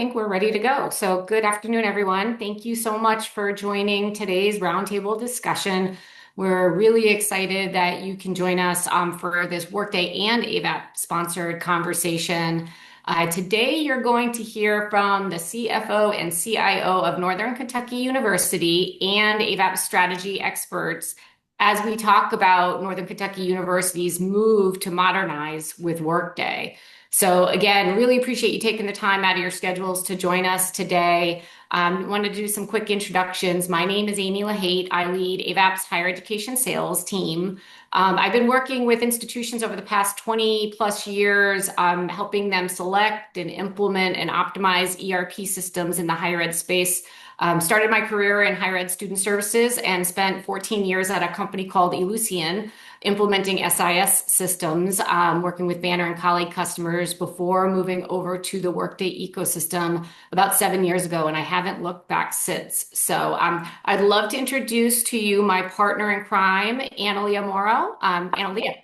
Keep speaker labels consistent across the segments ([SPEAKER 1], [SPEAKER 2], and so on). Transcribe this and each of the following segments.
[SPEAKER 1] think we're ready to go. So, good afternoon, everyone. Thank you so much for joining today's roundtable discussion. We're really excited that you can join us for this Workday and Avaap sponsored conversation. Today, you're going to hear from the CFO and CIO of Northern Kentucky University and Avaap strategy experts as we talk about Northern Kentucky University's move to modernize with Workday. So again, really appreciate you taking the time out of your schedules to join us today. Want to do some quick introductions. My name is Amy LaHate. I lead Avaap's higher education sales team. I've been working with institutions over the past 20 plus years, helping them select and implement and optimize ERP systems in the higher ed space. Started my career in higher ed student services and spent 14 years at a company called Ellucian, implementing SIS systems, working with Banner and colleague customers before moving over to the Workday ecosystem about 7 years ago, and I haven't looked back since. So I'd love to introduce to you my partner in crime, Analia Morrow. Analia.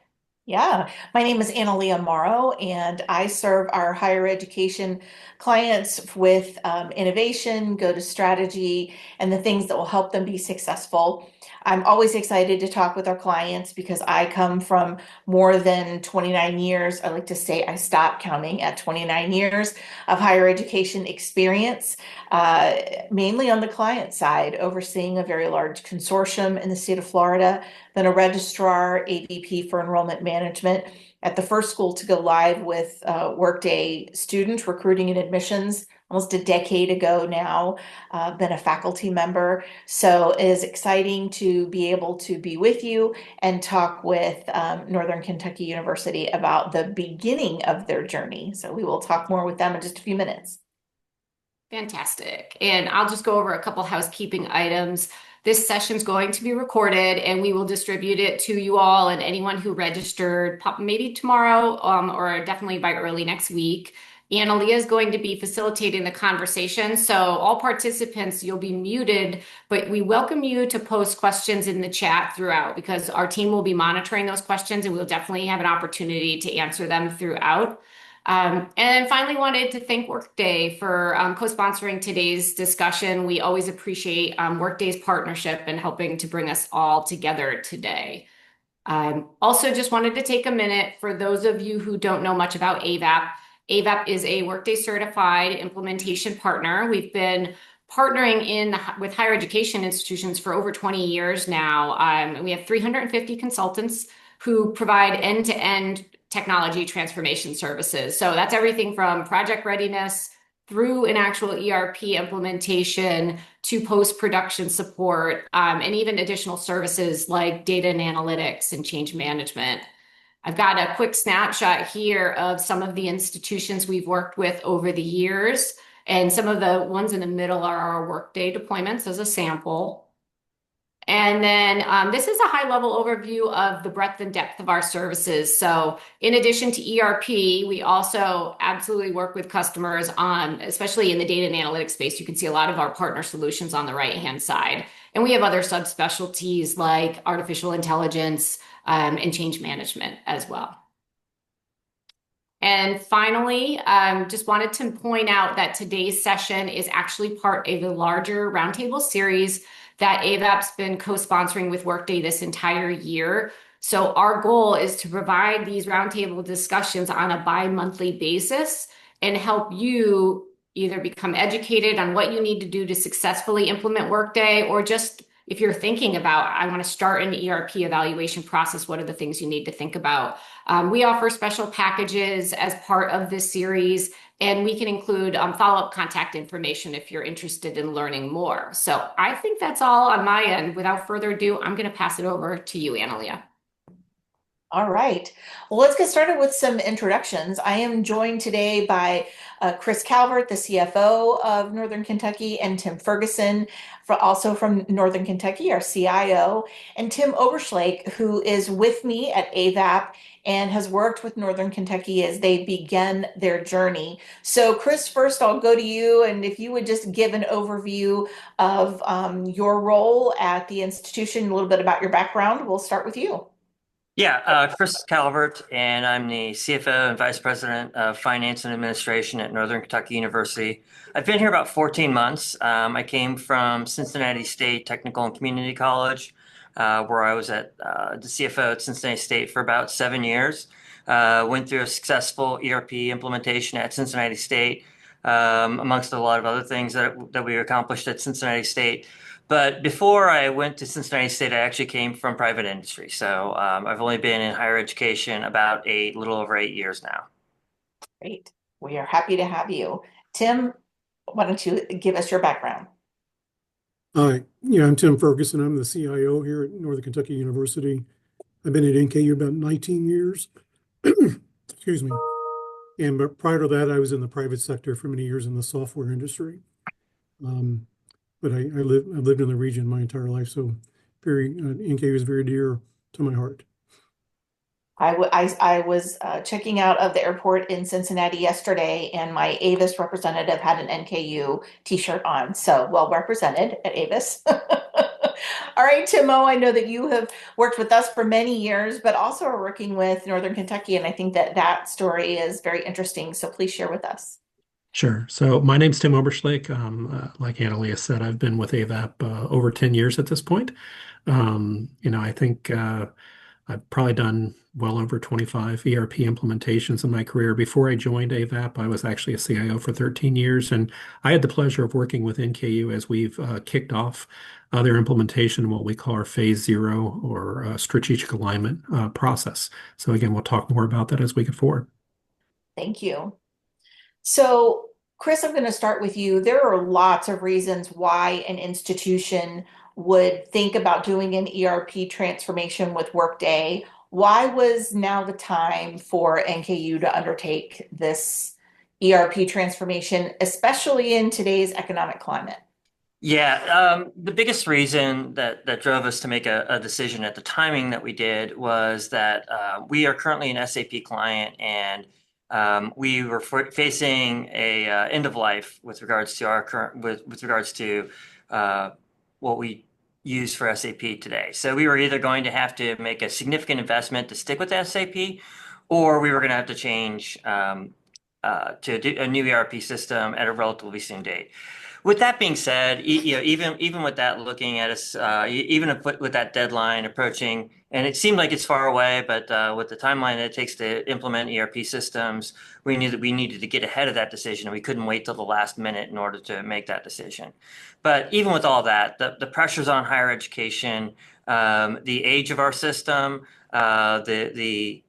[SPEAKER 2] Yeah, my name is Analia Morrow, and I serve our higher education clients with innovation, go-to strategy, and the things that will help them be successful. I'm always excited to talk with our clients because I come from more than 29 years. I like to say I stopped counting at 29 years of higher education experience, mainly on the client side, overseeing a very large consortium in the state of Florida, then a registrar, AVP for enrollment management at the first school to go live with Workday student recruiting and admissions almost a decade ago now, been a faculty member. So it is exciting to be able to be with you and talk with Northern Kentucky University about the beginning of their journey. So we will talk more with them in just a few minutes.
[SPEAKER 1] Fantastic. And I'll just go over a couple housekeeping items. This session's going to be recorded and we will distribute it to you all and anyone who registered maybe tomorrow or definitely by early next week. Analia is going to be facilitating the conversation. So all participants, you'll be muted, but we welcome you to post questions in the chat throughout because our team will be monitoring those questions and we'll definitely have an opportunity to answer them throughout. And finally, wanted to thank Workday for co-sponsoring today's discussion. We always appreciate Workday's partnership and helping to bring us all together today. Also, just wanted to take a minute for those of you who don't know much about Avaap. Avaap is a Workday certified implementation partner. We've been partnering with higher education institutions for over 20 years now. And we have 350 consultants who provide end-to-end technology transformation services. So that's everything from project readiness through an actual ERP implementation to post-production support, and even additional services like data and analytics and change management. I've got a quick snapshot here of some of the institutions we've worked with over the years, and some of the ones in the middle are our Workday deployments as a sample. And then this is a high-level overview of the breadth and depth of our services. So in addition to ERP, we also absolutely work with customers on, especially in the data and analytics space, you can see a lot of our partner solutions on the right-hand side. And we have other subspecialties like artificial intelligence and change management as well. And finally, just wanted to point out that today's session is actually part of a larger roundtable series that Avaap's been co-sponsoring with Workday this entire year. So our goal is to provide these roundtable discussions on a bi-monthly basis and help you either become educated on what you need to do to successfully implement Workday, or just if you're thinking about, I want to start an ERP evaluation process, what are the things you need to think about? We offer special packages as part of this series, and we can include follow-up contact information if you're interested in learning more. So I think that's all on my end. Without further ado, I'm going to pass it over to you, Analia.
[SPEAKER 2] All right. Well, let's get started with some introductions. I am joined today by Chris Calvert, the CFO of Northern Kentucky, and Tim Ferguson, also from Northern Kentucky, our CIO, and Tim Oberschlake, who is with me at Avaap and has worked with Northern Kentucky as they began their journey. So Chris, first I'll go to you, and if you would just give an overview of your role at the institution, a little bit about your background, we'll start with you.
[SPEAKER 3] Yeah, Chris Calvert, and I'm the CFO and Vice President of Finance and Administration at Northern Kentucky University. I've been here about 14 months. I came from Cincinnati State Technical and Community College, where I was at the CFO at Cincinnati State for about 7 years. Went through a successful ERP implementation at Cincinnati State, amongst a lot of other things that we accomplished at Cincinnati State. But before I went to Cincinnati State, I actually came from private industry. So I've only been in higher education about a little over 8 years now.
[SPEAKER 2] Great. We are happy to have you. Tim, why don't you give us your background?
[SPEAKER 4] Hi, I'm Tim Ferguson. I'm the CIO here at Northern Kentucky University. I've been at NKU about 19 years. Excuse me. And but prior to that, I was in the private sector for many years in the software industry. Um, but I've lived in the region my entire life, so NKU is very dear to my heart.
[SPEAKER 2] I was checking out of the airport in Cincinnati yesterday, and my Avis representative had an NKU t-shirt on. So well represented at Avis. All right, Timo, I know that you have worked with us for many years, but also are working with Northern Kentucky, and I think that that story is very interesting. So please share with us.
[SPEAKER 5] Sure. So my name's Tim Oberschlake. Like Analia said, I've been with Avaap over 10 years at this point. I think I've probably done well over 25 ERP implementations in my career. Before I joined Avaap, I was actually a CIO for 13 years, and I had the pleasure of working with NKU as we've kicked off their implementation, what we call our phase zero or strategic alignment process. So again, we'll talk more about that as we get forward.
[SPEAKER 2] Thank you. So, Chris, I'm going to start with you. There are lots of reasons why an institution would think about doing an ERP transformation with Workday. Why was now the time for NKU to undertake this ERP transformation, especially in today's economic climate?
[SPEAKER 3] Yeah, the biggest reason that drove us to make a decision at the timing that we did was that we are currently an SAP client, and we were facing a end of life with regards to our current with regards to uh, what we use for SAP today. So we were either going to have to make a significant investment to stick with SAP, or we were going to have to change to a new ERP system at a relatively soon date. With that being said, even with that looking at us, with that deadline approaching, and it seemed like it's far away, but with the timeline that it takes to implement ERP systems, we knew that we needed to get ahead of that decision, and we couldn't wait till the last minute in order to make that decision. But even with all that, the pressures on higher education, the age of our system, the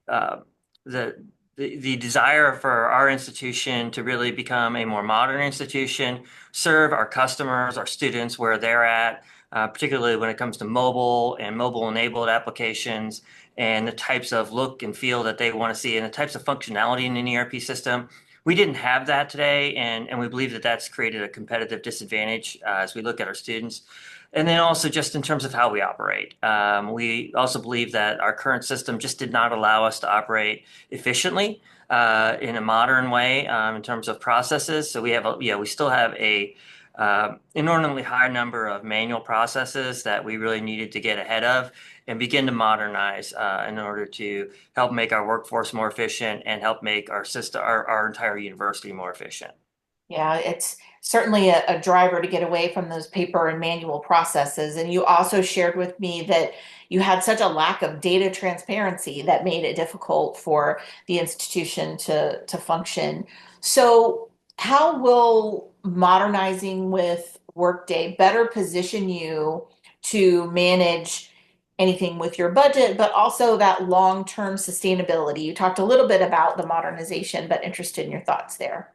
[SPEAKER 3] the desire for our institution to really become a more modern institution, serve our customers, our students where they're at, particularly when it comes to mobile and mobile-enabled applications and the types of look and feel that they want to see and the types of functionality in an ERP system. We didn't have that today, and we believe that that's created a competitive disadvantage as we look at our students. And then also just in terms of how we operate. We also believe that our current system just did not allow us to operate efficiently in a modern way in terms of processes. So we still have a inordinately high number of manual processes that we really needed to get ahead of and begin to modernize in order to help make our workforce more efficient and help make our system, our entire university more efficient.
[SPEAKER 2] Yeah, it's certainly a driver to get away from those paper and manual processes. And you also shared with me that you had such a lack of data transparency that made it difficult for the institution to function. So, how will modernizing with Workday better position you to manage anything with your budget, but also that long-term sustainability? You talked a little bit about the modernization, but interested in your thoughts there.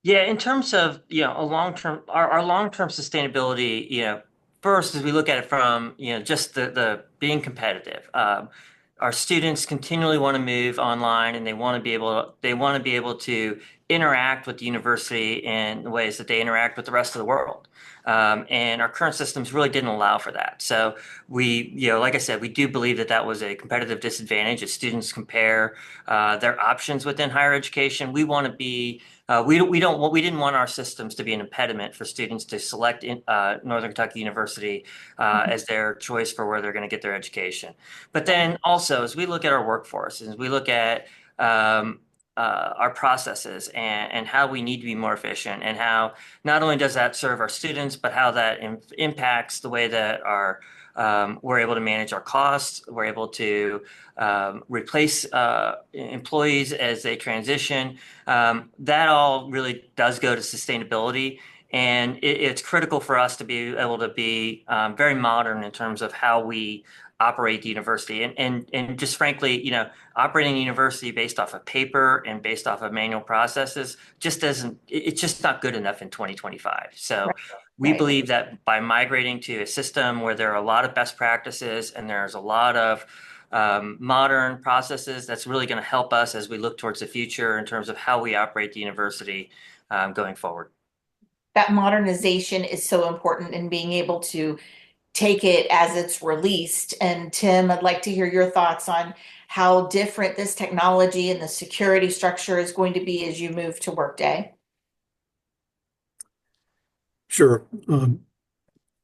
[SPEAKER 3] Yeah, in terms of, a long-term, our long-term sustainability, first as we look at it from, just the being competitive. Our students continually want to move online and they want to be able to interact with the university in ways that they interact with the rest of the world. And our current systems really didn't allow for that. So like I said, we do believe that that was a competitive disadvantage as students compare their options within higher education. We want to be we didn't want our systems to be an impediment for students to select Northern Kentucky University as their choice for where they're going to get their education. But then also, as we look at our workforce, as we look at our processes and how we need to be more efficient, and how not only does that serve our students, but how that impacts the way that we're able to manage our costs, we're able to replace employees as they transition. That all really does go to sustainability. And it's critical for us to be able to be very modern in terms of how we operate the university. And just frankly, operating a university based off of paper and based off of manual processes it's just not good enough in 2025. So
[SPEAKER 2] Right.
[SPEAKER 3] we believe that by migrating to a system where there are a lot of best practices and there's a lot of modern processes, that's really going to help us as we look towards the future in terms of how we operate the university going forward.
[SPEAKER 2] That modernization is so important in being able to take it as it's released. And Tim, I'd like to hear your thoughts on how different this technology and the security structure is going to be as you move to Workday.
[SPEAKER 4] Sure.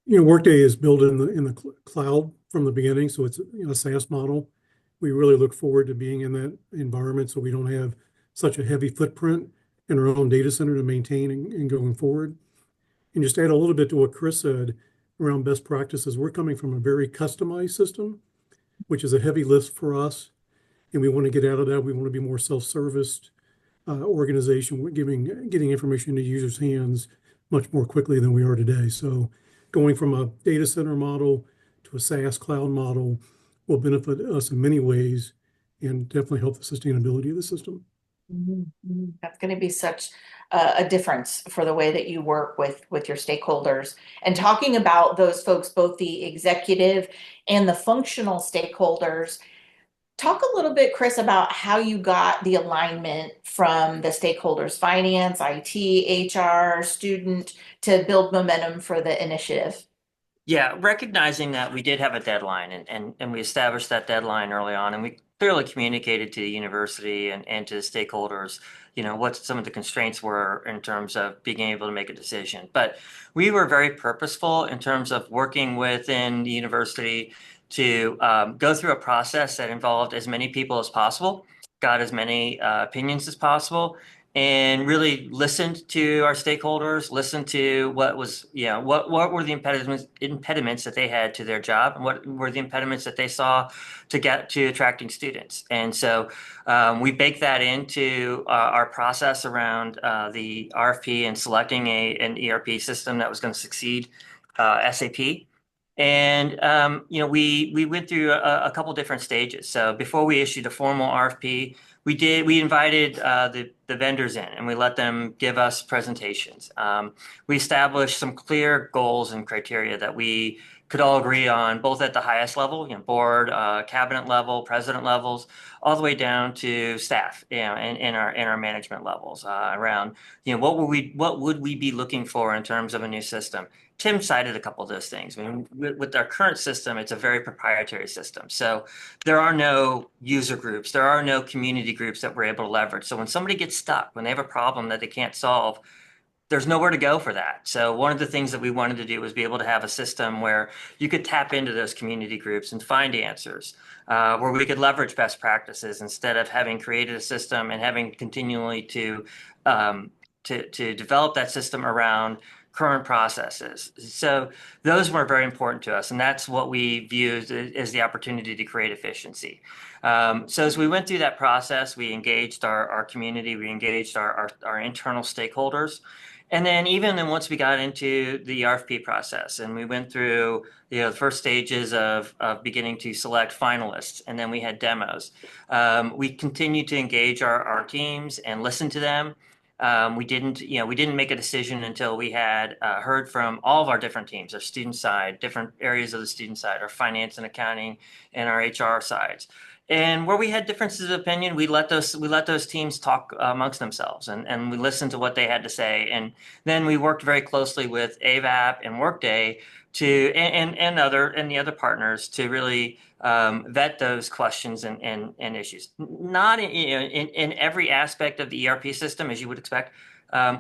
[SPEAKER 4] Workday is built in the cloud from the beginning, so it's a SaaS model. We really look forward to being in that environment, so we don't have such a heavy footprint in our own data center to maintain and going forward. And just add a little bit to what Chris said around best practices. We're coming from a very customized system, which is a heavy lift for us, and we want to get out of that. We want to be more self-serviced organization, getting information into users' hands much more quickly than we are today. So going from a data center model to a SaaS cloud model will benefit us in many ways and definitely help the sustainability of the system.
[SPEAKER 2] That's going to be such a difference for the way that you work with your stakeholders. And talking about those folks, both the executive and the functional stakeholders, talk a little bit, Chris, about how you got the alignment from the stakeholders, finance, IT, HR, student, to build momentum for the initiative.
[SPEAKER 3] Yeah, recognizing that we did have a deadline and we established that deadline early on, and we clearly communicated to the university and to the stakeholders, what some of the constraints were in terms of being able to make a decision. But we were very purposeful in terms of working within the university to go through a process that involved as many people as possible, got as many opinions as possible, and really listened to our stakeholders, listened to what were the impediments that they had to their job, and what were the impediments that they saw to get to attracting students. And so we baked that into our process around the RFP and selecting an ERP system that was going to succeed SAP. And we went through a couple different stages. So before we issued a formal RFP, we invited the vendors in and we let them give us presentations. We established some clear goals and criteria that we could all agree on, both at the highest level, board, cabinet level, president levels, all the way down to staff, in our management levels, around, what would we be looking for in terms of a new system. Tim cited a couple of those things. I mean, with our current system, it's a very proprietary system. So there are no user groups, there are no community groups that we're able to leverage. So when somebody gets stuck, when they have a problem that they can't solve, there's nowhere to go for that. So one of the things that we wanted to do was be able to have a system where you could tap into those community groups and find answers, where we could leverage best practices instead of having created a system and having continually to develop that system around current processes. So those were very important to us, and that's what we view as the opportunity to create efficiency. So as we went through that process, we engaged our community, we engaged our internal stakeholders. And then once we got into the RFP process and we went through the first stages of beginning to select finalists, and then we had demos, we continued to engage our teams and listen to them. We didn't make a decision until we had heard from all of our different teams, our student side, different areas of the student side, our finance and accounting, and our HR sides. And where we had differences of opinion, we let those teams talk amongst themselves, and we listened to what they had to say. And then we worked very closely with Avaap and Workday to and the other partners to really vet those questions and issues. Not in every aspect of the ERP system, as you would expect.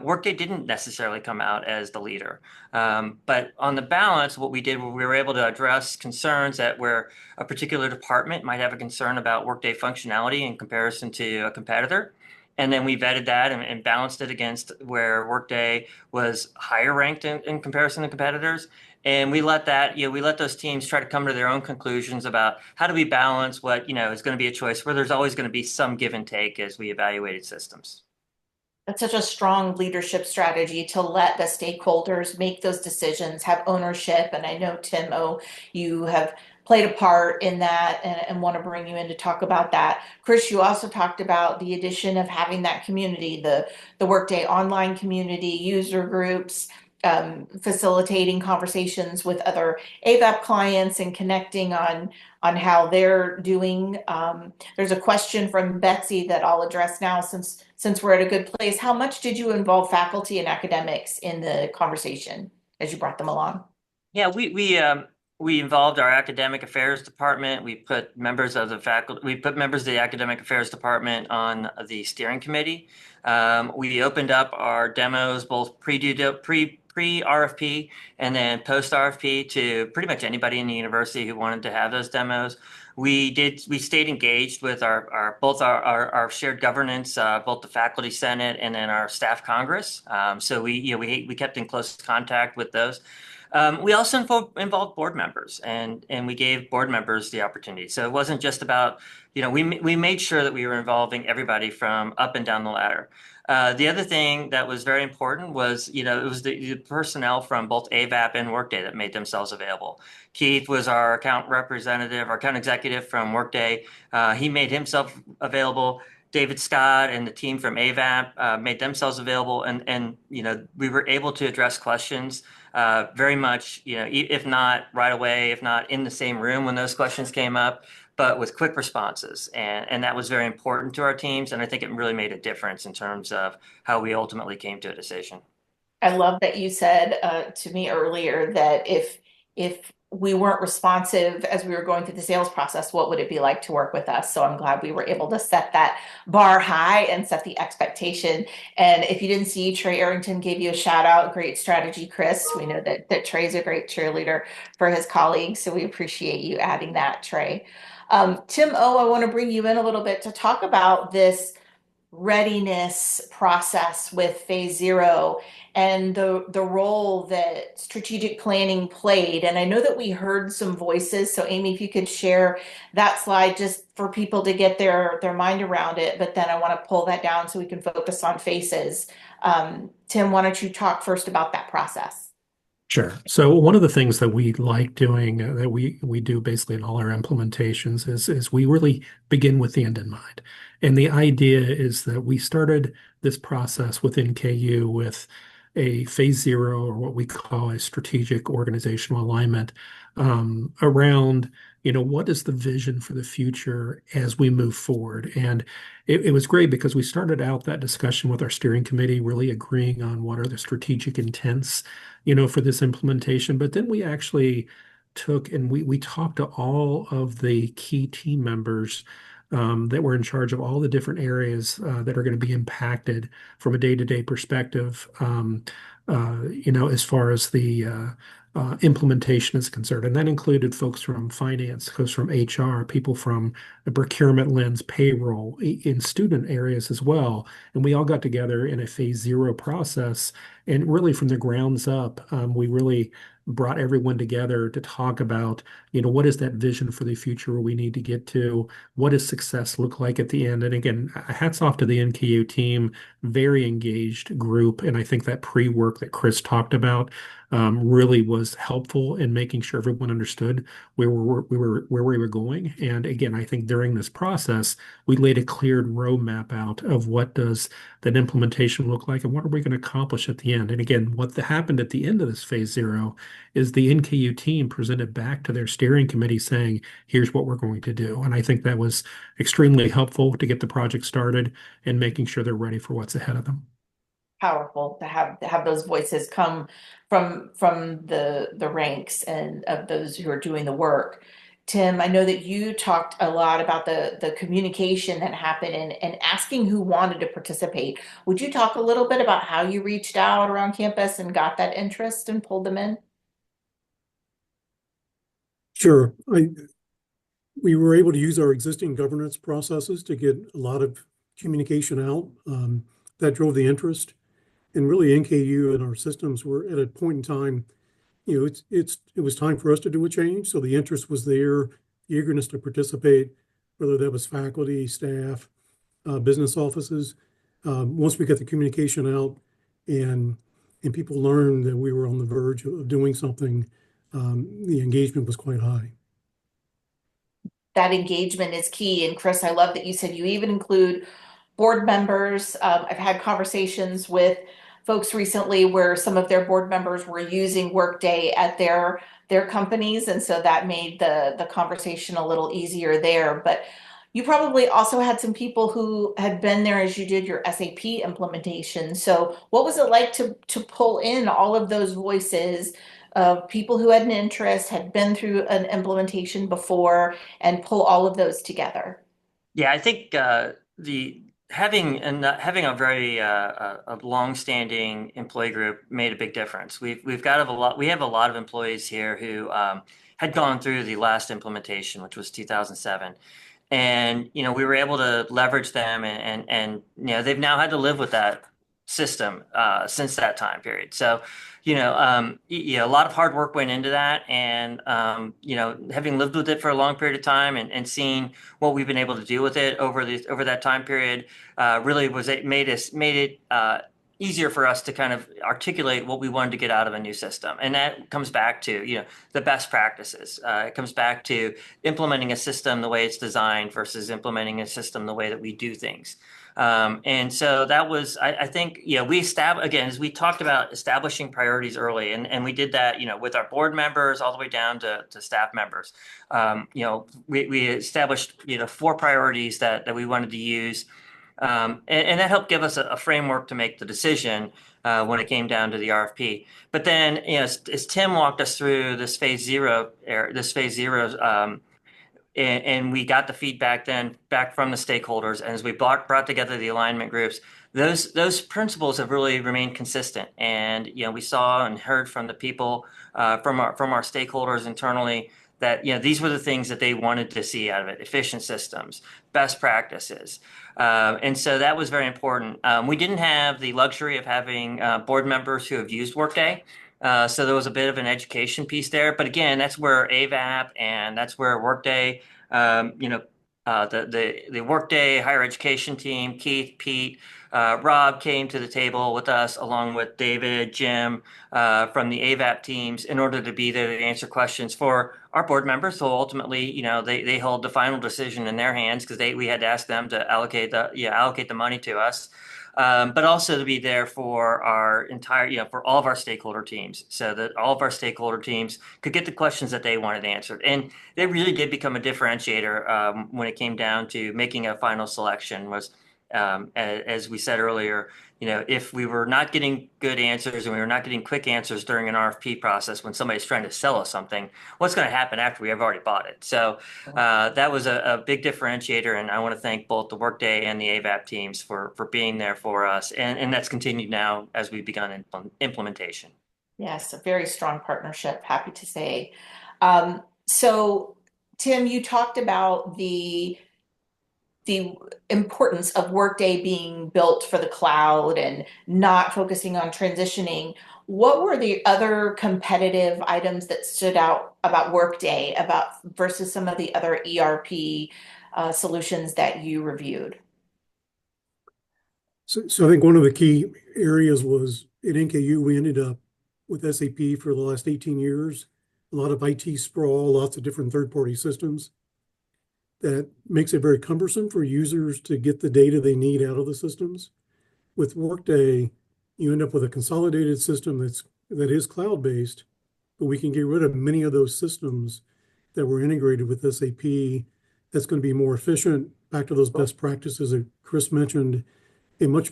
[SPEAKER 3] Workday didn't necessarily come out as the leader. But on the balance, what we did, we were able to address concerns that where a particular department might have a concern about Workday functionality in comparison to a competitor. And then we vetted that and balanced it against where Workday was higher ranked in comparison to competitors. And we let we let those teams try to come to their own conclusions about how do we balance what, is going to be a choice where there's always going to be some give and take as we evaluated systems.
[SPEAKER 2] That's such a strong leadership strategy to let the stakeholders make those decisions, have ownership. And I know, Tim O, you have played a part in that and want to bring you in to talk about that. Chris, you also talked about the addition of having that community, the Workday online community, user groups, facilitating conversations with other Avaap clients and connecting on how they're doing. There's a question from Betsy that I'll address now since we're at a good place. How much did you involve faculty and academics in the conversation as you brought them along?
[SPEAKER 3] Yeah, we involved our academic affairs department. We put members of the faculty, we put members of the academic affairs department on the steering committee. We opened up our demos both pre RFP and then post RFP to pretty much anybody in the university who wanted to have those demos. We stayed engaged with both our shared governance, both the faculty senate and then our staff congress. So we kept in close contact with those. We also involved board members and we gave board members the opportunity. So it wasn't just about, we made sure that we were involving everybody from up and down the ladder. The other thing that was very important was, it was the personnel from both Avaap and Workday that made themselves available. Keith was our account representative, our account executive from Workday. He made himself available. David Scott and the team from Avaap made themselves available, and we were able to address questions very much, if not right away, if not in the same room when those questions came up, but with quick responses. And that was very important to our teams. And I think it really made a difference in terms of how we ultimately came to a decision.
[SPEAKER 2] I love that you said to me earlier that if we weren't responsive as we were going through the sales process, what would it be like to work with us? So I'm glad we were able to set that bar high and set the expectation. And if you didn't see, Trey Arrington gave you a shout out. Great strategy, Chris. We know that Trey's a great cheerleader for his colleagues. So we appreciate you adding that, Trey. Tim O, I want to bring you in a little bit to talk about this readiness process with phase zero and the role that strategic planning played. And I know that we heard some voices. So Amy, if you could share that slide just for people to get their mind around it, but then I want to pull that down so we can focus on faces. Tim, why don't you talk first about that process?
[SPEAKER 5] Sure. So one of the things that we like doing that we do basically in all our implementations is we really begin with the end in mind. And the idea is that we started this process within NKU with a phase zero, or what we call a strategic organizational alignment, around, what is the vision for the future as we move forward. And it was great because we started out that discussion with our steering committee, really agreeing on what are the strategic intents, for this implementation. But then we actually took and we talked to all of the key team members that were in charge of all the different areas that are going to be impacted from a day-to-day perspective, as far as the implementation is concerned. And that included folks from finance, folks from HR, people from the procurement lens, payroll, in student areas as well. And we all got together in a phase zero process. And really from the grounds up, we really brought everyone together to talk about, what is that vision for the future where we need to get to? What does success look like at the end? And again, hats off to the NKU team, very engaged group. And I think that pre-work that Chris talked about really was helpful in making sure everyone understood where we were going. And again, I think during this process, we laid a cleared roadmap out of what does that implementation look like and what are we going to accomplish at the end. And again, happened at the end of this phase zero is the NKU team presented back to their steering committee saying, here's what we're going to do. And I think that was extremely helpful to get the project started and making sure they're ready for what's ahead of them.
[SPEAKER 2] Powerful to have those voices come from the ranks and of those who are doing the work. Tim, I know that you talked a lot about the communication that happened and asking who wanted to participate. Would you talk a little bit about how you reached out around campus and got that interest and pulled them in?
[SPEAKER 4] Sure. We were able to use our existing governance processes to get a lot of communication out. That drove the interest. And really, NKU and our systems were at a point in time, it was time for us to do a change. So the interest was there, the eagerness to participate, whether that was faculty, staff, business offices. Once we got the communication out and people learned that we were on the verge of doing something, the engagement was quite high.
[SPEAKER 2] That engagement is key. And Chris, I love that you said you even include board members. I've had conversations with folks recently where some of their board members were using Workday at their companies, and so that made the conversation a little easier there. But you probably also had some people who had been there as you did your SAP implementation. So what was it like to pull in all of those voices of people who had an interest, had been through an implementation before, and pull all of those together?
[SPEAKER 3] Yeah, I think the having a very a long-standing employee group made a big difference. We have a lot of employees here who had gone through the last implementation, which was 2007. And we were able to leverage them, and they've now had to live with that system since that time period. So a lot of hard work went into that, and having lived with it for a long period of time and seeing what we've been able to do with it over that time period really made it easier for us to kind of articulate what we wanted to get out of a new system. And that comes back to, the best practices. It comes back to implementing a system the way it's designed versus implementing a system the way that we do things. And so that was, I think, we again, as we talked about establishing priorities early, and we did that, with our board members all the way down to staff members. We established, 4 priorities that we wanted to use. And that helped give us a framework to make the decision when it came down to the RFP. But then, as Tim walked us through this phase zero, and we got the feedback then back from the stakeholders, and as we brought together the alignment groups, those principles have really remained consistent. And we saw and heard from the people from our stakeholders internally that these were the things that they wanted to see out of it: efficient systems, best practices. And so that was very important. We didn't have the luxury of having board members who have used Workday. So there was a bit of an education piece there. But again, that's where Avaap and that's where Workday, the Workday higher education team, Keith, Pete, Rob came to the table with us, along with David, Jim, from the Avaap teams, in order to be there to answer questions for our board members. So ultimately, they hold the final decision in their hands because we had to ask them to allocate the money to us. But also to be there for our entire, for all of our stakeholder teams, so that all of our stakeholder teams could get the questions that they wanted answered. And they really did become a differentiator when it came down to making a final selection. Was as we said earlier, if we were not getting good answers and we were not getting quick answers during an RFP process when somebody's trying to sell us something, what's going to happen after we have already bought it? So that was a big differentiator, and I want to thank both the Workday and the Avaap teams for being there for us, and that's continued now as we've begun implementation.
[SPEAKER 2] Yes, a very strong partnership, happy to say. So, Tim, you talked about the importance of Workday being built for the cloud and not focusing on transitioning. What were the other competitive items that stood out about Workday versus some of the other ERP solutions that you reviewed?
[SPEAKER 4] So I think one of the key areas was at NKU, we ended up with SAP for the last 18 years, a lot of IT sprawl, lots of different third-party systems. That makes it very cumbersome for users to get the data they need out of the systems. With Workday, you end up with a consolidated system that is cloud-based, but we can get rid of many of those systems that were integrated with SAP. That's going to be more efficient, back to those best practices that Chris mentioned, and much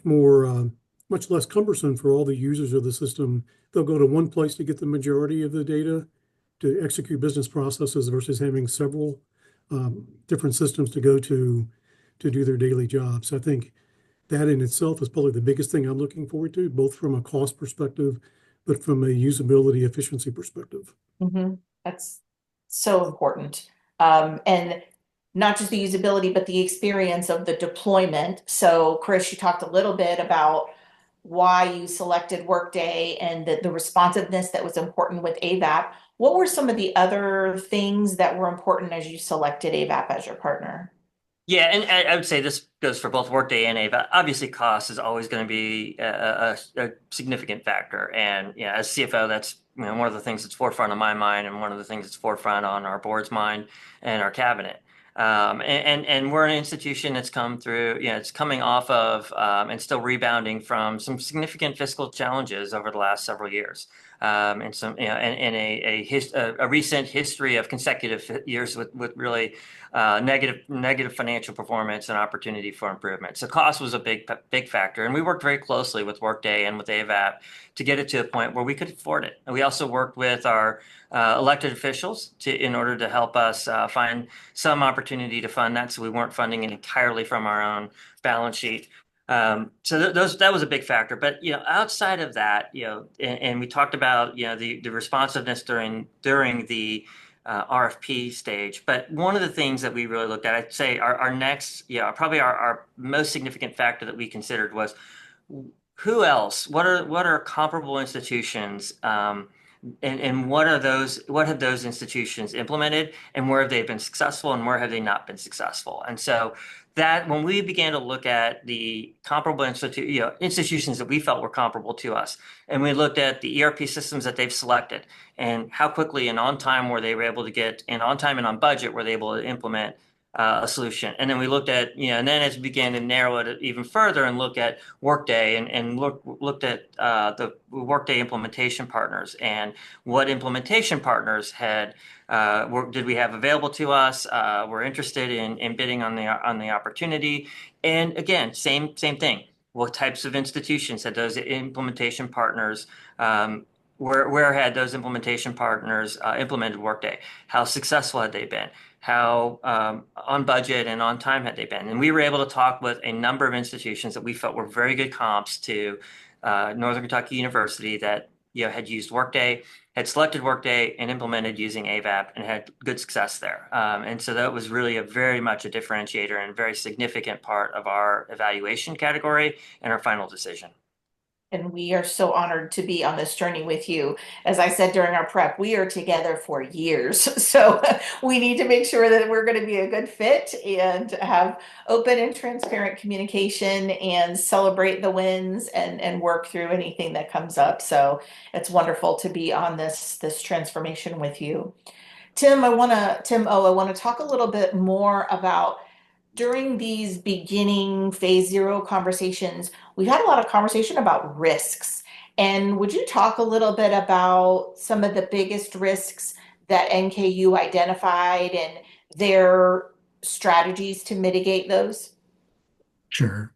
[SPEAKER 4] less cumbersome for all the users of the system. They'll go to one place to get the majority of the data to execute business processes versus having several different systems to go to do their daily jobs. I think that in itself is probably the biggest thing I'm looking forward to, both from a cost perspective, but from a usability efficiency perspective.
[SPEAKER 2] That's so important. And not just the usability, but the experience of the deployment. So Chris, you talked a little bit about why you selected Workday and the responsiveness that was important with Avaap. What were some of the other things that were important as you selected Avaap as your partner?
[SPEAKER 3] Yeah, and I would say this goes for both Workday and Avaap. Obviously, cost is always going to be a significant factor. And yeah, as CFO, that's one of the things that's forefront of my mind, and one of the things that's forefront on our board's mind and our cabinet. And we're an institution that's come through, it's coming off of and still rebounding from some significant fiscal challenges over the last several years. And some, and a recent history of consecutive years with really negative financial performance and opportunity for improvement. So cost was a big factor, and we worked very closely with Workday and with Avaap to get it to a point where we could afford it. And we also worked with our elected officials in order to help us find some opportunity to fund that, so we weren't funding it entirely from our own balance sheet. So that was a big factor. But outside of that, and we talked about the responsiveness during the RFP stage. But one of the things that we really looked at, I'd say our next, probably our most significant factor that we considered was who else? What are comparable institutions? And what have those institutions implemented, and where have they been successful, and where have they not been successful? And so that when we began to look at the comparable institutions that we felt were comparable to us, and we looked at the ERP systems that they've selected and how quickly and on time were they able to get, and on time and on budget were they able to implement a solution. And then we looked at, and then as we began to narrow it even further and look at Workday and looked at the Workday implementation partners and what implementation partners did we have available to us, were interested in bidding on the opportunity. And again, same thing. What types of institutions had those implementation partners, where had those implementation partners implemented Workday? How successful had they been? How on budget and on time had they been? And we were able to talk with a number of institutions that we felt were very good comps to Northern Kentucky University that had used Workday, had selected Workday and implemented using Avaap, and had good success there. And so that was really very much a differentiator and a very significant part of our evaluation category and our final decision.
[SPEAKER 2] And we are so honored to be on this journey with you. As I said during our prep, we are together for years. So we need to make sure that we're going to be a good fit and have open and transparent communication and celebrate the wins and work through anything that comes up. So it's wonderful to be on this transformation with you. Tim, I want to talk a little bit more about during these beginning phase zero conversations, we've had a lot of conversation about risks. And would you talk a little bit about some of the biggest risks that NKU identified and their strategies to mitigate those?
[SPEAKER 5] Sure.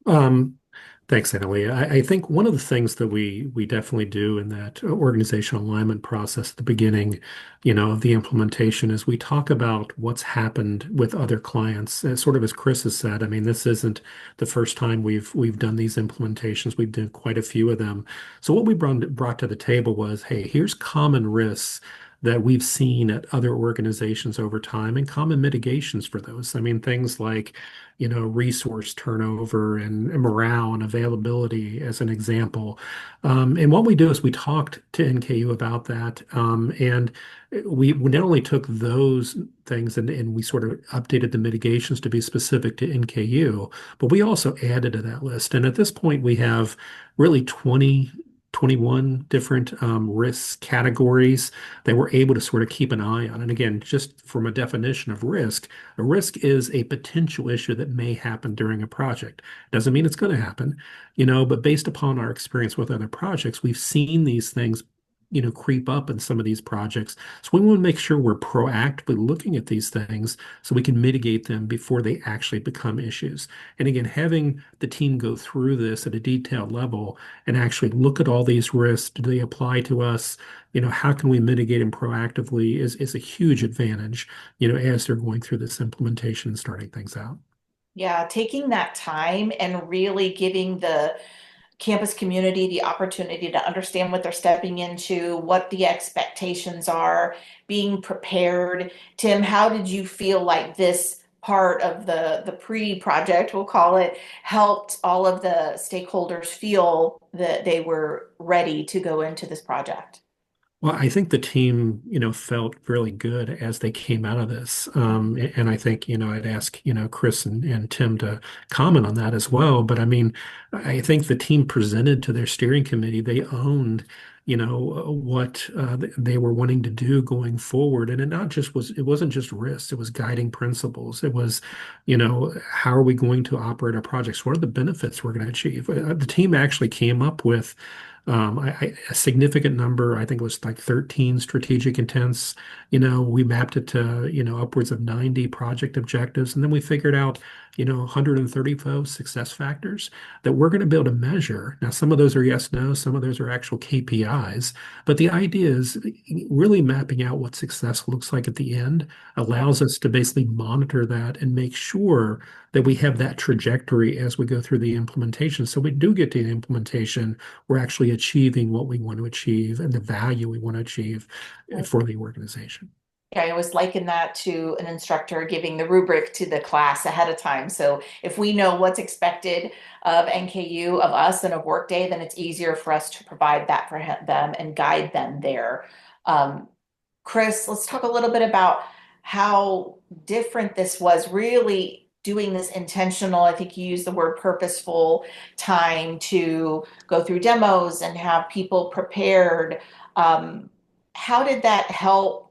[SPEAKER 5] Thanks, Annalee. I think one of the things that we definitely do in that organizational alignment process at the beginning, of the implementation is we talk about what's happened with other clients. Sort of as Chris has said, I mean, this isn't the first time we've done these implementations. We've done quite a few of them. So what we brought to the table was, hey, here's common risks that we've seen at other organizations over time and common mitigations for those. I mean, things like resource turnover and morale and availability as an example. And what we do is we talked to NKU about that. And we not only took those things and we sort of updated the mitigations to be specific to NKU, but we also added to that list. And at this point, we have really 20 21 different risk categories that we're able to sort of keep an eye on. And again, just from a definition of risk, a risk is a potential issue that may happen during a project. Doesn't mean it's going to happen, but based upon our experience with other projects, we've seen these things, creep up in some of these projects. So we want to make sure we're proactively looking at these things so we can mitigate them before they actually become issues. And again, having the team go through this at a detailed level and actually look at all these risks. Do they apply to us? How can we mitigate them proactively is a huge advantage, as they're going through this implementation and starting things out.
[SPEAKER 2] Yeah, taking that time and really giving the campus community the opportunity to understand what they're stepping into, what the expectations are, being prepared. Tim, how did you feel like this part of the pre-project, we'll call it, helped all of the stakeholders feel that they were ready to go into this project?
[SPEAKER 5] Well, I think the team, felt really good as they came out of this. And I think, I'd ask, Chris and Tim to comment on that as well. But I mean, I think the team presented to their steering committee, they owned, what they were wanting to do going forward. And it wasn't just risks, it was guiding principles. It was, how are we going to operate our projects? What are the benefits we're going to achieve? The team actually came up with a significant number. I think it was like 13 strategic intents. We mapped it to, upwards of 90 project objectives. And then we figured out, 135 success factors that we're going to be able to measure. Now, some of those are yes, no, some of those are actual KPIs. But the idea is really mapping out what success looks like at the end allows us to basically monitor that and make sure that we have that trajectory as we go through the implementation. So we do get to the implementation, we're actually achieving what we want to achieve and the value we want to achieve for the organization.
[SPEAKER 2] Yeah, I always liken that to an instructor giving the rubric to the class ahead of time. So if we know what's expected of NKU, of us, and of Workday, then it's easier for us to provide that for them and guide them there. Chris, let's talk a little bit about how different this was, really doing this intentional. I think you used the word purposeful time to go through demos and have people prepared. How did that help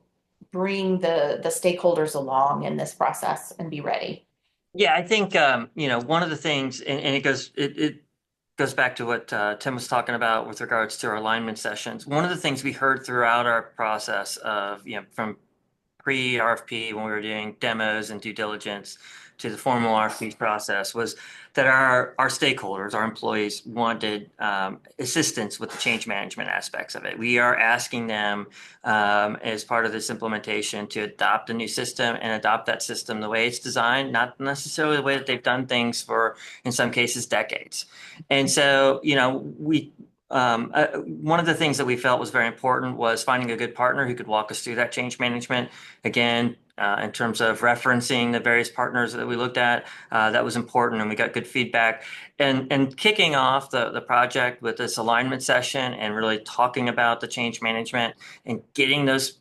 [SPEAKER 2] bring the stakeholders along in this process and be ready?
[SPEAKER 3] Yeah, I think one of the things, and it goes back to what Tim was talking about with regards to our alignment sessions. One of the things we heard throughout our process of from pre-RFP when we were doing demos and due diligence to the formal RFP process was that our stakeholders, our employees, wanted assistance with the change management aspects of it. We are asking them as part of this implementation to adopt a new system and adopt that system the way it's designed, not necessarily the way that they've done things for, in some cases, decades. And so, one of the things that we felt was very important was finding a good partner who could walk us through that change management. Again, in terms of referencing the various partners that we looked at, that was important, and we got good feedback. And kicking off the project with this alignment session and really talking about the change management and getting those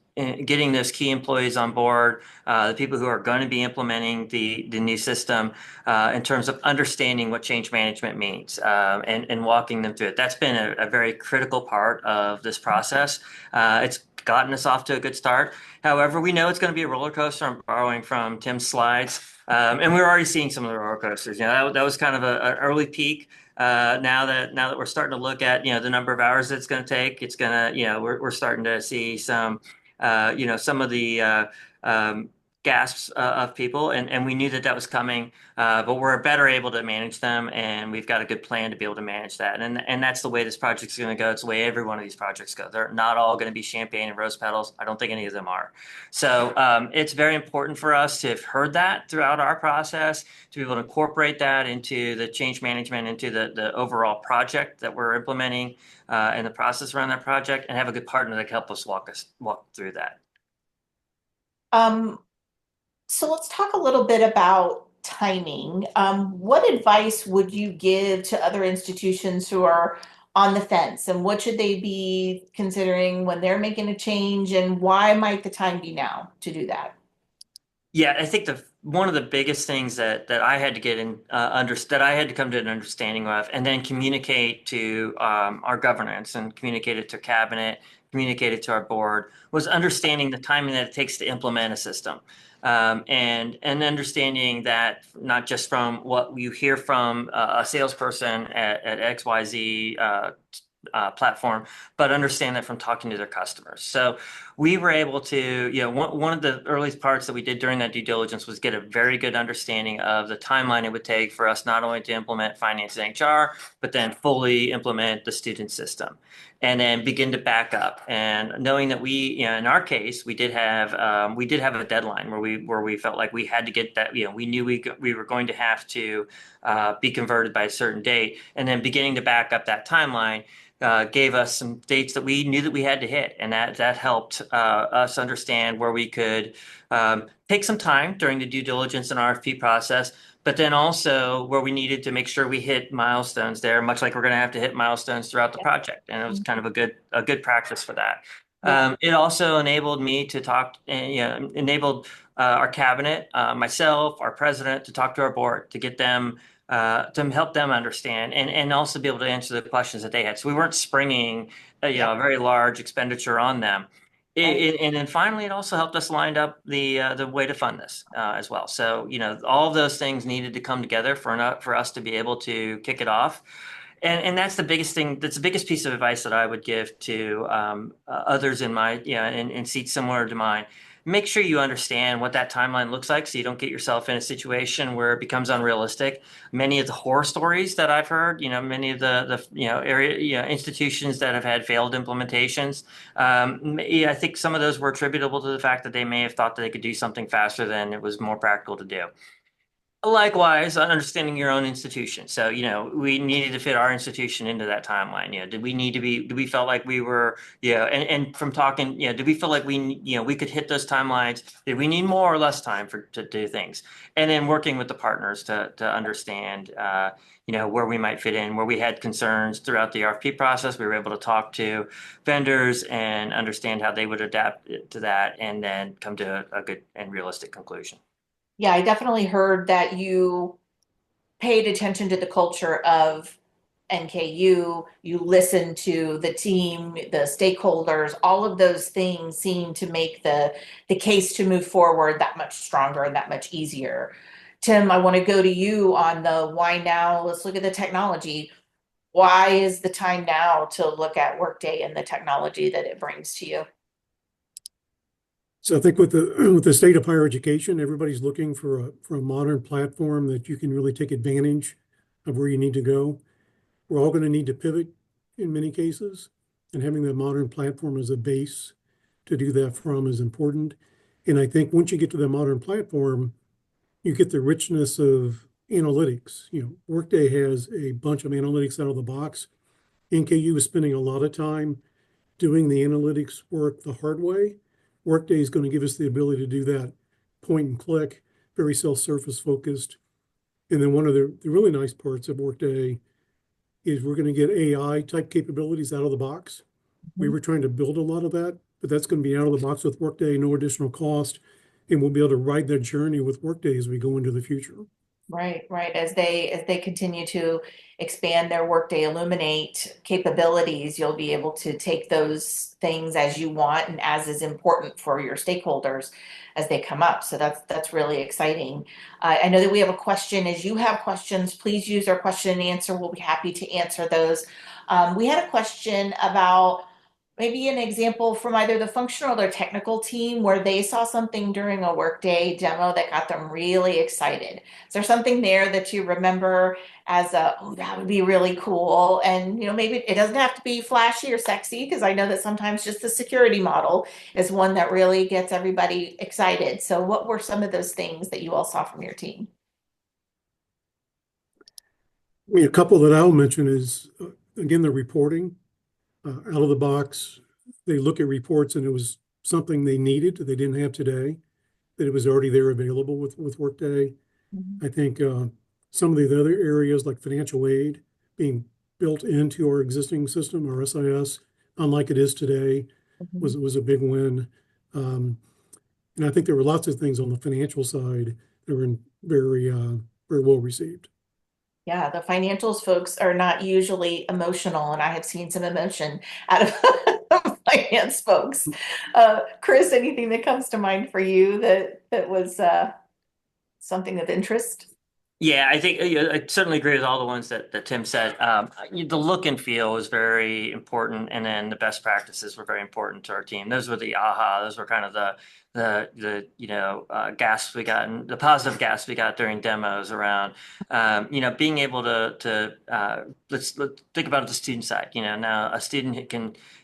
[SPEAKER 3] key employees on board, the people who are going to be implementing the new system, in terms of understanding what change management means, and walking them through it. That's been a very critical part of this process. It's gotten us off to a good start. However, we know it's going to be a roller coaster. I'm borrowing from Tim's slides, and we're already seeing some of the roller coasters. That was kind of an early peak. Now that we're starting to look at the number of hours it's going to take, it's going to we're starting to see some some of the gasps of people, and we knew that was coming, but we're better able to manage them, and we've got a good plan to be able to manage that. And that's the way this project's going to go. It's the way every one of these projects go. They're not all going to be champagne and rose petals. I don't think any of them are. So it's very important for us to have heard that throughout our process, to be able to incorporate that into the change management, into the overall project that we're implementing, and the process around that project, and have a good partner that can help us walk through that.
[SPEAKER 2] So let's talk a little bit about timing. What advice would you give to other institutions who are on the fence, and what should they be considering when they're making a change, and why might the time be now to do that?
[SPEAKER 3] Yeah, I think one of the biggest things that I had to get in that I had to come to an understanding of, and then communicate to our governance and communicate it to cabinet, communicate it to our board, was understanding the timing that it takes to implement a system, and understanding that not just from what you hear from a salesperson at XYZ platform, but understand that from talking to their customers. So we were able to, one of the earliest parts that we did during that due diligence was get a very good understanding of the timeline it would take for us not only to implement finance and HR, but then fully implement the student system. And then begin to back up, and knowing that in our case, we did have a deadline where we felt like we had to get that. We knew we were going to have to be converted by a certain date, and then beginning to back up that timeline gave us some dates that we knew that we had to hit, and that helped us understand where we could take some time during the due diligence and RFP process, but then also where we needed to make sure we hit milestones there, much like we're going to have to hit milestones throughout the project, and it was kind of a good practice for that.
[SPEAKER 2] Yeah.
[SPEAKER 3] It also enabled me to talk, enabled our cabinet, myself, our president, to talk to our board to get them to help them understand and also be able to answer the questions that they had. So we weren't springing a very large expenditure on them. And then finally, it also helped us line up the way to fund this as well. So all of those things needed to come together for us to be able to kick it off. And that's the biggest thing. That's the biggest piece of advice that I would give to others in seats similar to mine. Make sure you understand what that timeline looks like, so you don't get yourself in a situation where it becomes unrealistic. Many of the horror stories that I've heard, many of the area institutions that have had failed implementations. I think some of those were attributable to the fact that they may have thought that they could do something faster than it was more practical to do. Likewise, understanding your own institution. So, we needed to fit our institution into that timeline. Did we felt like we were, and from talking, did we feel like we could hit those timelines? Did we need more or less time to do things? And then working with the partners to understand, where we might fit in, where we had concerns throughout the RFP process. We were able to talk to vendors and understand how they would adapt to that, and then come to a good and realistic conclusion.
[SPEAKER 2] Yeah, I definitely heard that you paid attention to the culture of NKU, you listened to the team, the stakeholders, all of those things seem to make the case to move forward that much stronger and that much easier. Tim, I want to go to you on the why now. Let's look at the technology. Why is the time now to look at Workday and the technology that it brings to you?
[SPEAKER 4] So I think with the state of higher education, everybody's looking for a modern platform that you can really take advantage of where you need to go. We're all going to need to pivot in many cases, and having that modern platform as a base to do that from is important. And I think once you get to the modern platform, you get the richness of analytics. Workday has a bunch of analytics out of the box. NKU is spending a lot of time doing the analytics work the hard way. Workday is going to give us the ability to do that point and click, very self-service focused. And then one of the really nice parts of Workday is we're going to get AI type capabilities out of the box. We were trying to build a lot of that, but that's going to be out of the box with Workday, no additional cost. And we'll be able to ride that journey with Workday as we go into the future.
[SPEAKER 2] Right. As they continue to expand their Workday Illuminate capabilities, you'll be able to take those things as you want and as is important for your stakeholders as they come up. So that's really exciting. I know that we have a question. As you have questions, please use our question and answer. We'll be happy to answer those. We had a question about maybe an example from either the functional or their technical team where they saw something during a Workday demo that got them really excited. Is there something there that you remember as oh, that would be really cool? And, maybe it doesn't have to be flashy or sexy, because I know that sometimes just the security model is one that really gets everybody excited. So what were some of those things that you all saw from your team?
[SPEAKER 4] I mean, a couple that I'll mention is, again, the reporting. Out of the box, they look at reports and it was something they needed that they didn't have today, that it was already there available with Workday. I think some of the other areas like financial aid being built into our existing system, our SIS, unlike it is today, was a big win. And I think there were lots of things on the financial side that were very well received.
[SPEAKER 2] Yeah, the financials folks are not usually emotional, and I have seen some emotion out of finance folks. Chris, anything that comes to mind for you that was something of interest?
[SPEAKER 3] Yeah, I think I certainly agree with all the ones that Tim said. The look and feel is very important, and then the best practices were very important to our team. Those were the aha. Those were kind of the gasps we got, and the positive gasps we got during demos around being able to let's think about the student side. Now a student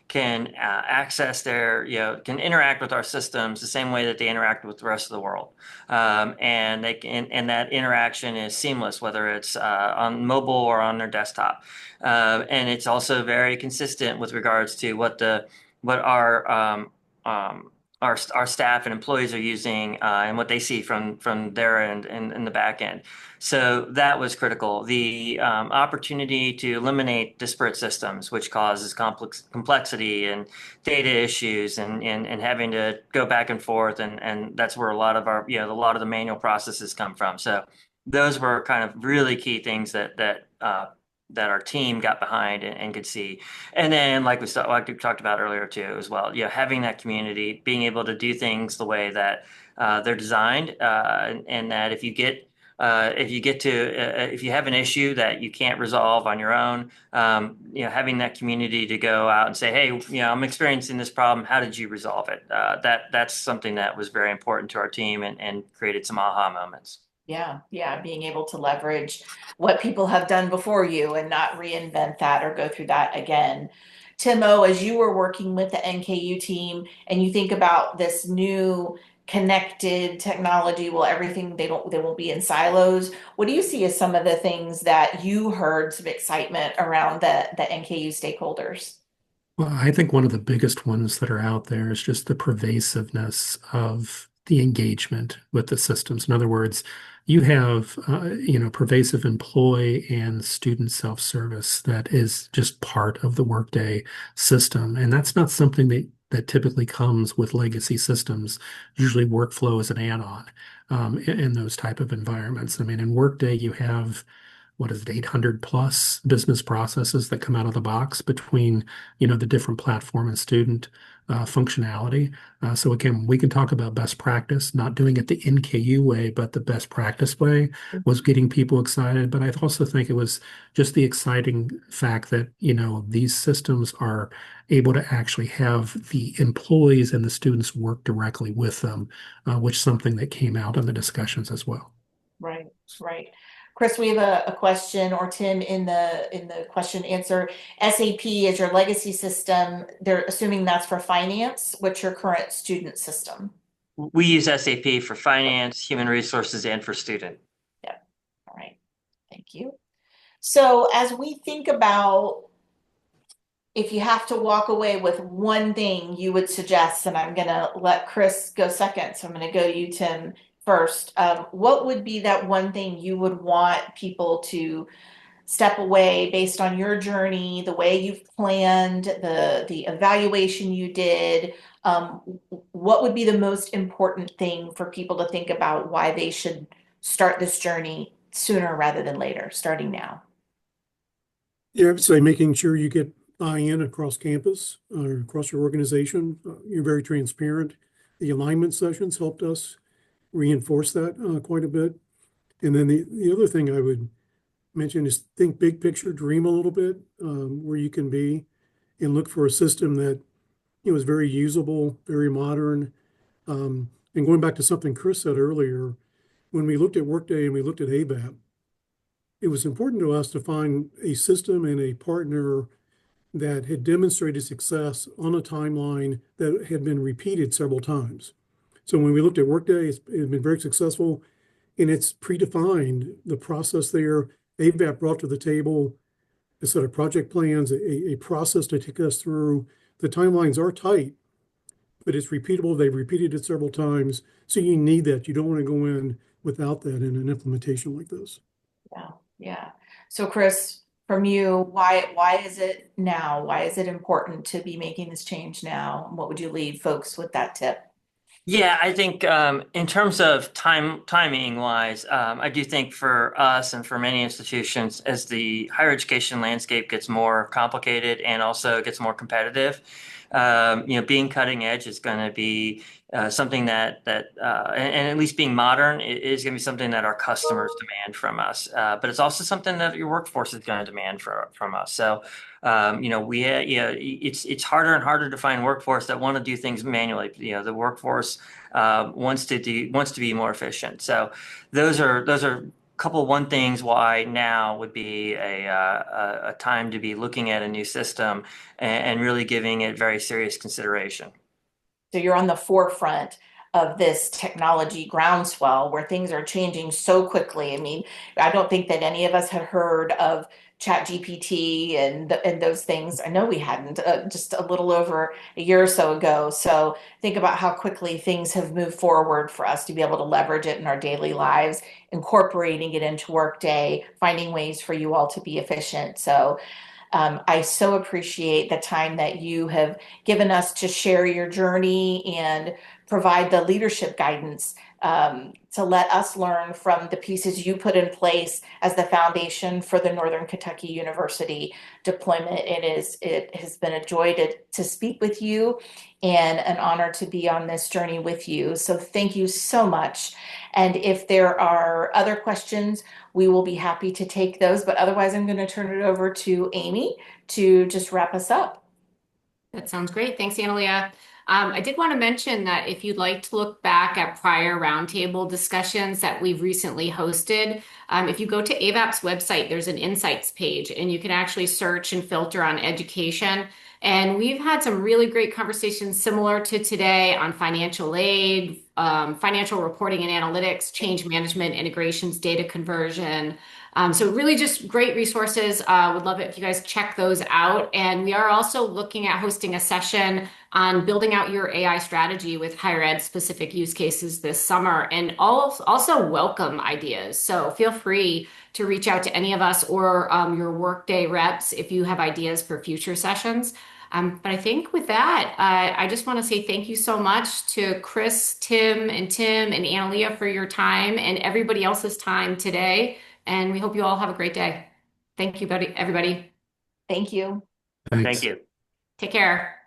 [SPEAKER 3] can access can interact with our systems the same way that they interact with the rest of the world. And that interaction is seamless, whether it's on mobile or on their desktop. And it's also very consistent with regards to what our staff and employees are using and what they see from their end and in the back end. So that was critical. The opportunity to eliminate disparate systems, which causes complexity and data issues and having to go back and forth. And that's where a lot of a lot of the manual processes come from. So those were kind of really key things that our team got behind and could see. And then, like we talked about earlier too, as well, having that community, being able to do things the way that they're designed, and that if you have an issue that you can't resolve on your own, having that community to go out and say, hey, I'm experiencing this problem. How did you resolve it? That's something that was very important to our team and created some aha moments.
[SPEAKER 2] Yeah, yeah, being able to leverage what people have done before you and not reinvent that or go through that again. Timo, as you were working with the NKU team and you think about this new connected technology, well, everything they won't be in silos. What do you see as some of the things that you heard some excitement around the NKU stakeholders?
[SPEAKER 5] Well, I think one of the biggest ones that are out there is just the pervasiveness of the engagement with the systems. In other words, you have pervasive employee and student self-service that is just part of the Workday system, and that's not something that typically comes with legacy systems. Usually, workflow is an add-on in those type of environments. I mean, in Workday, you have what is it, 800 plus business processes that come out of the box between, the different platform and student functionality. So again, we can talk about best practice, not doing it the NKU way, but the best practice way was getting people excited. But I also think it was just the exciting fact that, these systems are able to actually have the employees and the students work directly with them, which is something that came out in the discussions as well.
[SPEAKER 2] Right, right. Chris, we have a question, or Tim in the question answer. SAP is your legacy system. They're assuming that's for finance. What's your current student system?
[SPEAKER 3] We use SAP for finance, human resources, and for student.
[SPEAKER 2] Yeah. All right. Thank you. So as we think about if you have to walk away with one thing you would suggest, and I'm going to let Chris go second, so I'm going to go to you, Tim, first. What would be that one thing you would want people to step away based on your journey, the way you've planned, the evaluation you did? What would be the most important thing for people to think about why they should start this journey sooner rather than later, starting now?
[SPEAKER 4] Yeah, I would say making sure you get buy-in across campus or across your organization. You're very transparent. The alignment sessions helped us reinforce that quite a bit. And then the other thing I would mention is think big picture, dream a little bit where you can be, and look for a system that is very usable, very modern. And going back to something Chris said earlier, when we looked at Workday and we looked at Avaap, it was important to us to find a system and a partner that had demonstrated success on a timeline that had been repeated several times. So when we looked at Workday, it had been very successful, and it's predefined the process there. Avaap brought to the table a set of project plans, a process to take us through. The timelines are tight, but it's repeatable. They've repeated it several times. So you need that. You don't want to go in without that in an implementation like this.
[SPEAKER 2] Yeah, yeah. So Chris, from you, why is it now? Why is it important to be making this change now? And what would you leave folks with that tip?
[SPEAKER 3] Yeah, I think in terms of timing wise, I do think for us and for many institutions, as the higher education landscape gets more complicated and also gets more competitive, being cutting edge is going to be something and at least being modern is going to be something that our customers demand from us. But it's also something that your workforce is going to demand from us. So it's harder and harder to find workforce that want to do things manually. The workforce wants to be more efficient. So those are a couple one things why now would be a time to be looking at a new system and really giving it very serious consideration.
[SPEAKER 2] So you're on the forefront of this technology groundswell where things are changing so quickly. I mean, I don't think that any of us had heard of Chat GPT and those things. I know we hadn't just a little over a year or so ago. So think about how quickly things have moved forward for us to be able to leverage it in our daily lives, incorporating it into Workday, finding ways for you all to be efficient. So I so appreciate the time that you have given us to share your journey and provide the leadership guidance to let us learn from the pieces you put in place as the foundation for the Northern Kentucky University deployment. It has been a joy to speak with you and an honor to be on this journey with you. So thank you so much. And if there are other questions, we will be happy to take those. But otherwise, I'm going to turn it over to Amy to just wrap us up.
[SPEAKER 1] That sounds great. Thanks, Analia. I did want to mention that if you'd like to look back at prior roundtable discussions that we've recently hosted, if you go to Avaap's website, there's an insights page and you can actually search and filter on education. And we've had some really great conversations similar to today on financial aid, financial reporting and analytics, change management, integrations, data conversion. So really just great resources. Would love it if you guys check those out. And we are also looking at hosting a session on building out your AI strategy with higher ed specific use cases this summer and also welcome ideas. So feel free to reach out to any of us or your Workday reps if you have ideas for future sessions. But I think with that, I just want to say thank you so much to Chris, Tim, and Analia for your time and everybody else's time today. And we hope you all have a great day. Thank you, everybody.
[SPEAKER 2] Thank you.
[SPEAKER 3] Thank
[SPEAKER 5] Thanks.
[SPEAKER 3] you.
[SPEAKER 1] Take care.